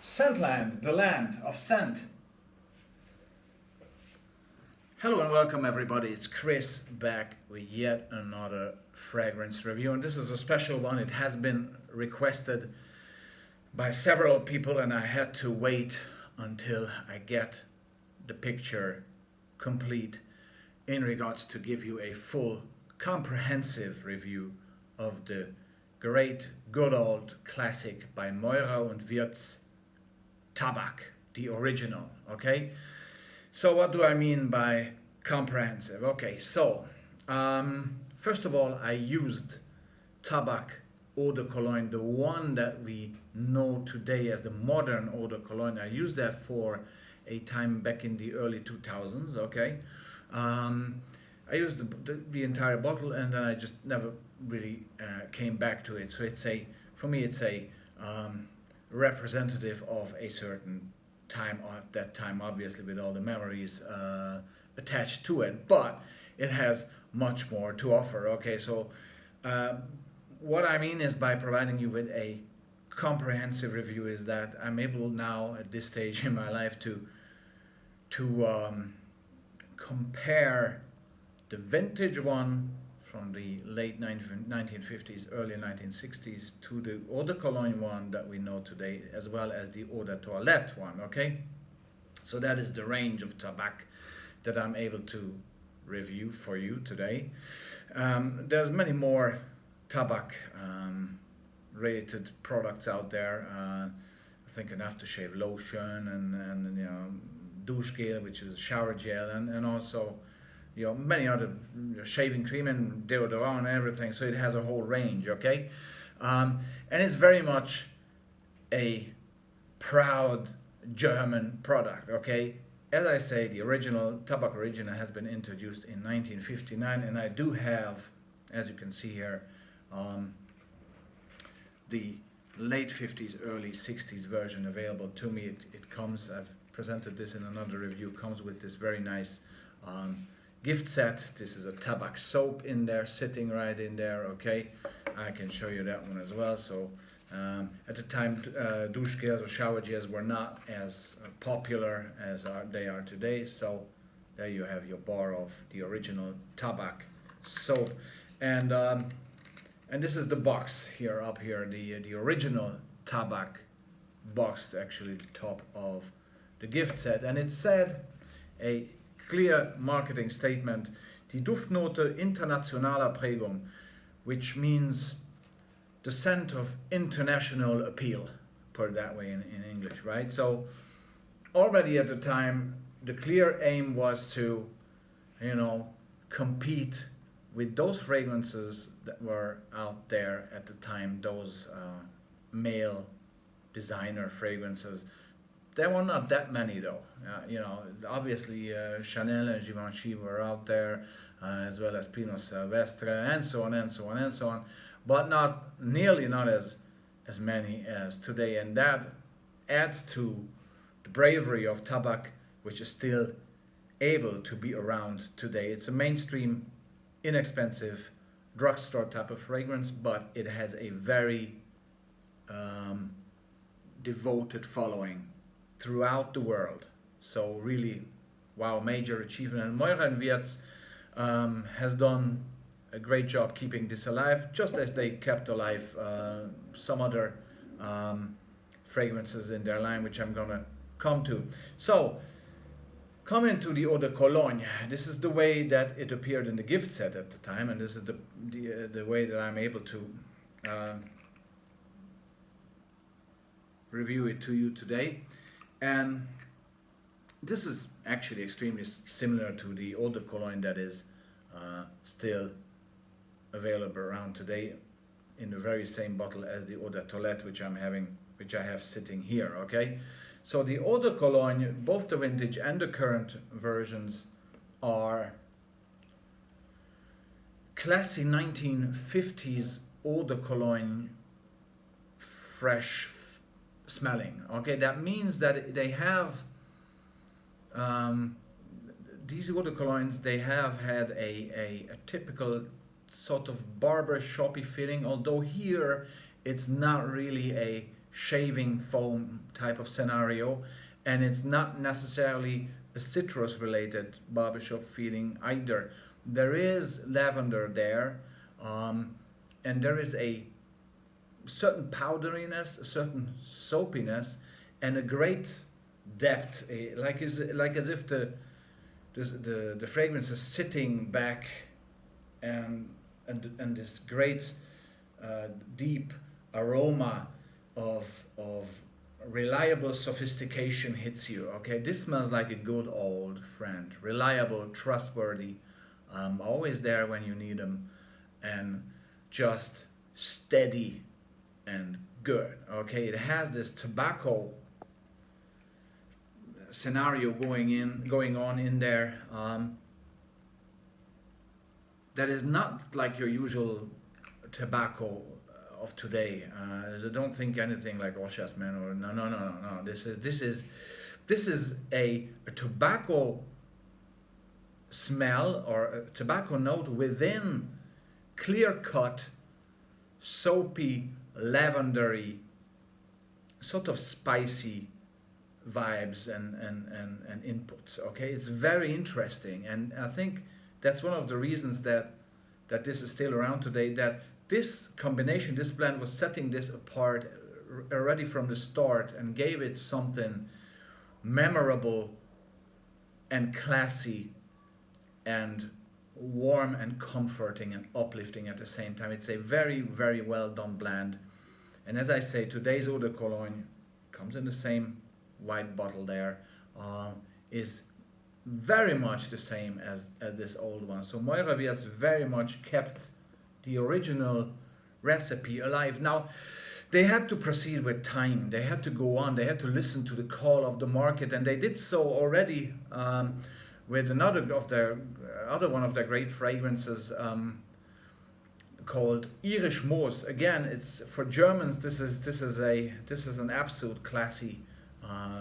Scentland, the land of scent. Hello and welcome everybody, it's Chris back with yet another fragrance review, and this is a special one. It has been requested by several people and I had to wait until I get the picture complete in regards to give you a full comprehensive review of the great good old classic by Meurer und Wirtz, Tabac, the original. Okay, so what do I mean by comprehensive? Okay, so first of all, I used Tabac eau de cologne, the one that we know today as the modern eau de cologne. I used that for a time back in the early 2000s. Okay, I used the entire bottle and then I just never really came back to it. So for me it's a representative of a certain time at that time, obviously with all the memories attached to it, but it has much more to offer. Okay, so what I mean is by providing you with a comprehensive review is that I'm able now at this stage in my life to compare the vintage one from the late 1950s, early 1960s to the eau de cologne one that we know today, as well as the eau de toilette one. Okay, so that is the range of Tabac that I'm able to review for you today. There's many more Tabac related products out there. I think an aftershave lotion and douche gel, which is shower gel, and also many other shaving cream and deodorant and everything. So it has a whole range. Okay, and it's very much a proud German product. Okay, as I say, the original Tabac original has been introduced in 1959, and I do have, as you can see here, the late 50s, early 60s version available to me. It comes, I've presented this in another review, comes with this very nice gift set. This is a Tabac soap in there, sitting right in there. Okay, I can show you that one as well. So at the time, douche gels or shower gels were not as popular as they are today. So there you have your bar of the original Tabac soap, and this is the box here, up here, the original Tabac box, actually the top of the gift set, and it said a clear marketing statement, die Duftnote internationaler Prägung, which means the scent of international appeal, put it that way in English, right? So already at the time, the clear aim was to, compete with those fragrances that were out there at the time, those male designer fragrances. There were not that many though. Obviously Chanel and Givenchy were out there, as well as Pinot Silvestre, and so on and so on and so on, but not as many as today. And that adds to the bravery of Tabac, which is still able to be around today. It's a mainstream, inexpensive drugstore type of fragrance, but it has a very devoted following throughout the world. So really, wow, major achievement. And Meurer and Wirtz has done a great job keeping this alive, just as they kept alive some other fragrances in their line, which I'm gonna come to. So, coming to the eau de cologne, this is the way that it appeared in the gift set at the time, and this is the way that I'm able to review it to you today. And this is actually extremely similar to the eau de cologne that is still available around today in the very same bottle as the eau de toilette, which I have sitting here. Okay, so the eau de cologne, both the vintage and the current versions, are classy 1950s eau de cologne, fresh smelling. Okay, that means that they have these eau de colognes, they have had a typical sort of barber shoppy feeling, although here it's not really a shaving foam type of scenario, and it's not necessarily a citrus related barbershop feeling either. There is lavender there, and there is a certain powderiness, a certain soapiness, and a great depth, like as if the fragrance is sitting back, and this great deep aroma of reliable sophistication hits you. Okay, this smells like a good old friend, reliable, trustworthy, always there when you need them, and just steady and good. Okay, it has this tobacco scenario going on in there, that is not like your usual tobacco of today. So don't think anything like Oshasman or no. This is a tobacco smell or a tobacco note within clear cut, soapy, lavendery, sort of spicy vibes and inputs. Okay, it's very interesting, and I think that's one of the reasons that this is still around today, that this combination, this blend was setting this apart already from the start and gave it something memorable and classy and warm and comforting and uplifting at the same time. It's a very, very well done blend. And as I say, today's Eau de Cologne comes in the same white bottle there, is very much the same as this old one. So Moira Wirtz very much kept the original recipe alive. Now, they had to proceed with time. They had to go on. They had to listen to the call of the market, and they did so already with another one of their great fragrances called Irish Moos. Again, it's for Germans. This is an absolute classy,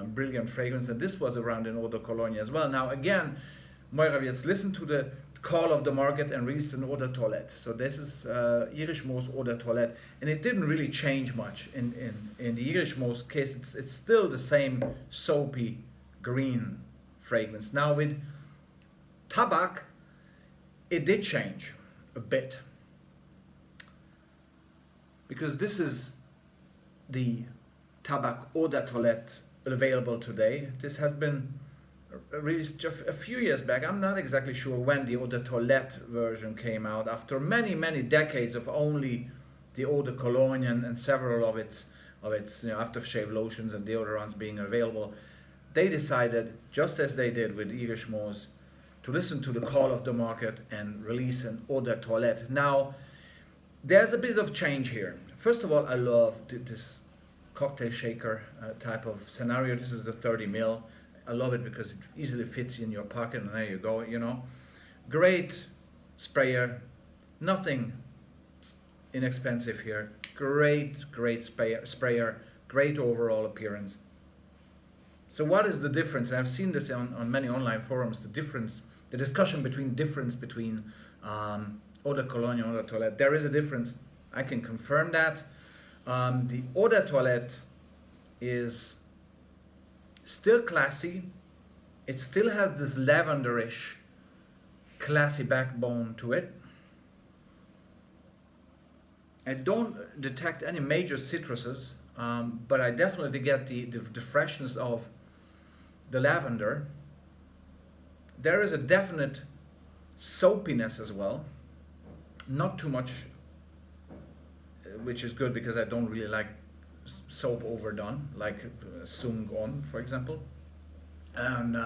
brilliant fragrance, and this was around in Eau de Cologne as well. Now again, Moira Wirtz listened to the call of the market and released an Eau de Toilette. So this is Irish Moos Eau de Toilette, and it didn't really change much in the Irish Moos case. It's still the same soapy green fragrance. Now with Tabac, it did change a bit, because this is the Tabac Eau de Toilette available today. This has been released a few years back. I'm not exactly sure when the Eau de Toilette version came out, after many decades of only the Eau de Cologne and several of its aftershave lotions and deodorants being available. They decided, just as they did with Irish Moos, to listen to the call of the market and release an Eau de Toilette. Now, there's a bit of change here. First of all, I love this cocktail shaker type of scenario. This is the 30 ml. I love it because it easily fits in your pocket, and there you go, Great sprayer, nothing inexpensive here. Great sprayer, great overall appearance. So what is the difference? And I've seen this on many online forums, the discussion between Eau de Cologne and Eau de Toilette. There is a difference. I can confirm that. The Eau de Toilette is still classy. It still has this lavenderish, classy backbone to it. I don't detect any major citruses, but I definitely get the freshness of the lavender. There is a definite soapiness as well. Not too much, which is good because I don't really like soap overdone, like Sung On, for example. And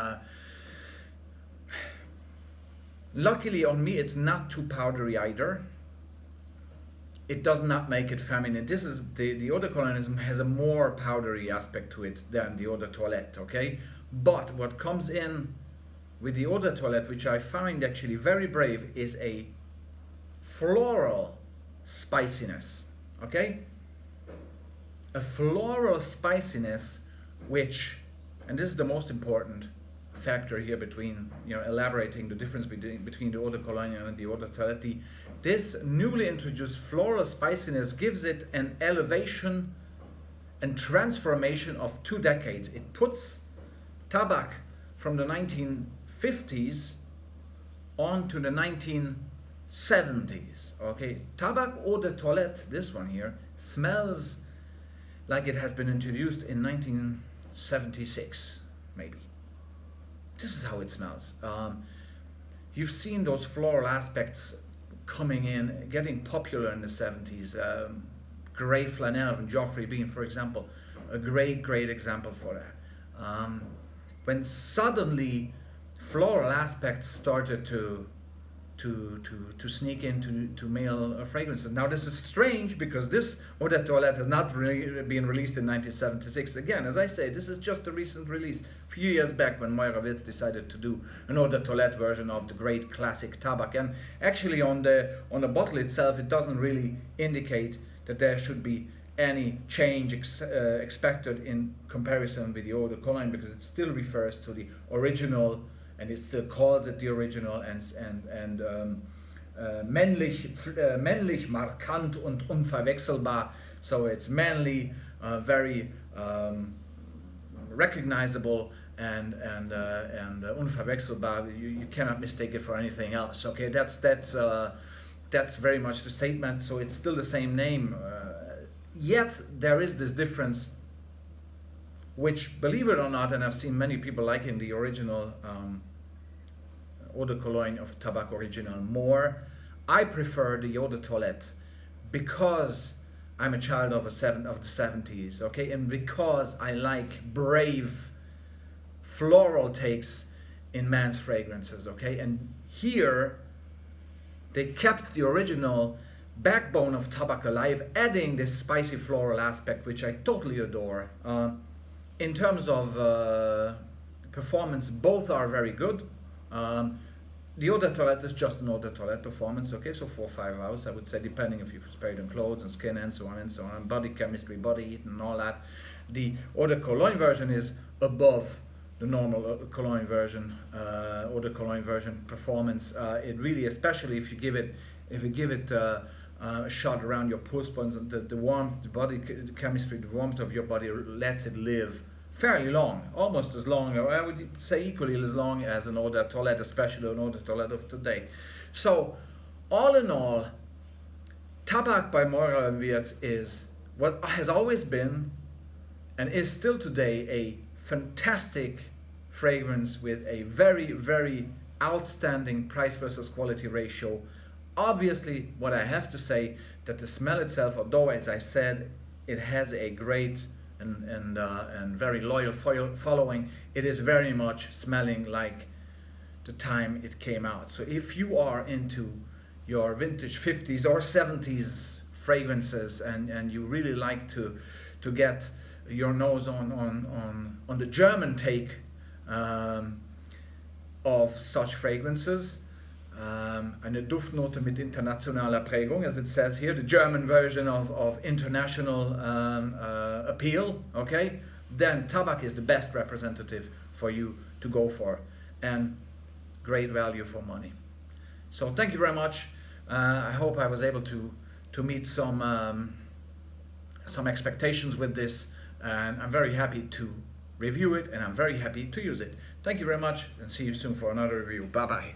luckily on me, it's not too powdery either. It does not make it feminine. This is the Eau de Cologne has a more powdery aspect to it than the Eau de Toilette, okay? But what comes in with the Eau de Toilette, which I find actually very brave, is a floral spiciness, okay? A floral spiciness, which, and this is the most important factor here between, elaborating the difference between the Eau de Cologne and the Eau de Toilette. This newly introduced floral spiciness gives it an elevation a transformation of 2 decades. It puts Tabac from the 1950s on to the 1970s. Okay, Tabac Eau de Toilette, this one here, smells like it has been introduced in 1976, maybe. This is how it smells. You've seen those floral aspects coming in, getting popular in the 70s. Grey Flanelle and Geoffrey Bean, for example, a great example for that. When suddenly floral aspects started to sneak into male fragrances. Now this is strange because this Eau de Toilette has not really been released in 1976. Again, as I say, this is just a recent release. A few years back when Moira Witz decided to do an Eau de Toilette version of the great classic Tabac. And actually on the bottle itself, it doesn't really indicate that there should be any change expected in comparison with the Eau de Cologne, because it still refers to the original, and it still calls it the original, and männlich, markant und unverwechselbar. So it's manly, very recognizable, and unverwechselbar. You cannot mistake it for anything else. Okay, that's very much the statement. So it's still the same name. Yet there is this difference, which, believe it or not, and I've seen many people liking the original Eau de Cologne of Tabac Original more. I prefer the Eau de Toilette because I'm a child of the 70s, okay, and because I like brave floral takes in men's fragrances, okay, and here they kept the original backbone of Tabac alive, adding this spicy floral aspect, which I totally adore. In terms of performance, both are very good. The Eau de Toilette is just an Eau de Toilette performance, okay, so 4 or 5 hours, I would say, depending if you spray it on clothes and skin and so on, body chemistry, body heat and all that. The Eau de Cologne version is above the normal Cologne version, Eau de Cologne version performance. It really, especially if you give it a shot around your pulse points, the warmth, the body chemistry, the warmth of your body lets it live fairly long, almost as long, or I would say equally as long as an Eau de Toilette, especially an Eau de Toilette of today. So, all in all, Tabac by Moira Witz is what has always been and is still today a fantastic fragrance with a very outstanding price versus quality ratio. Obviously, what I have to say, that the smell itself, although as I said, it has a great and very loyal following, it is very much smelling like the time it came out. So if you are into your vintage 50s or 70s fragrances and you really like to get your nose on the German take of such fragrances, eine Duftnote mit internationaler Prägung, as it says here, the German version of international appeal, okay, then Tabac is the best representative for you to go for, and great value for money. So thank you very much. I hope I was able to meet some expectations with this, and I'm very happy to review it, and I'm very happy to use it. Thank you very much, and see you soon for another review. Bye bye.